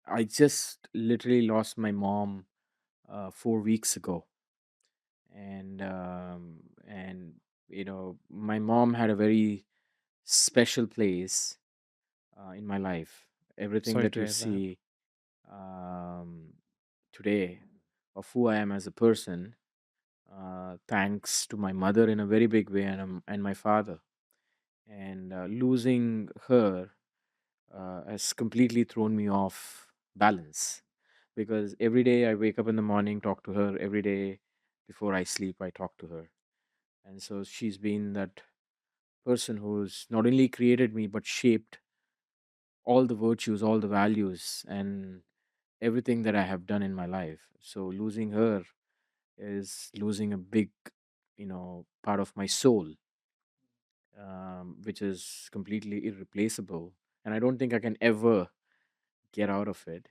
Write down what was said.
I just literally lost my mom 4 weeks ago, and my mom had a very special place in my life. Everything Sorry that to you hear that. see um, today of who I am as a person, thanks to my mother in a very big way, and my father. And losing her has completely thrown me off balance, because every day I wake up in the morning, talk to her. Every day before I sleep, I talk to her. And so she's been that person who's not only created me but shaped all the virtues, all the values, and everything that I have done in my life. So losing her is losing a big, part of my soul, which is completely irreplaceable. And I don't think I can ever get out of it.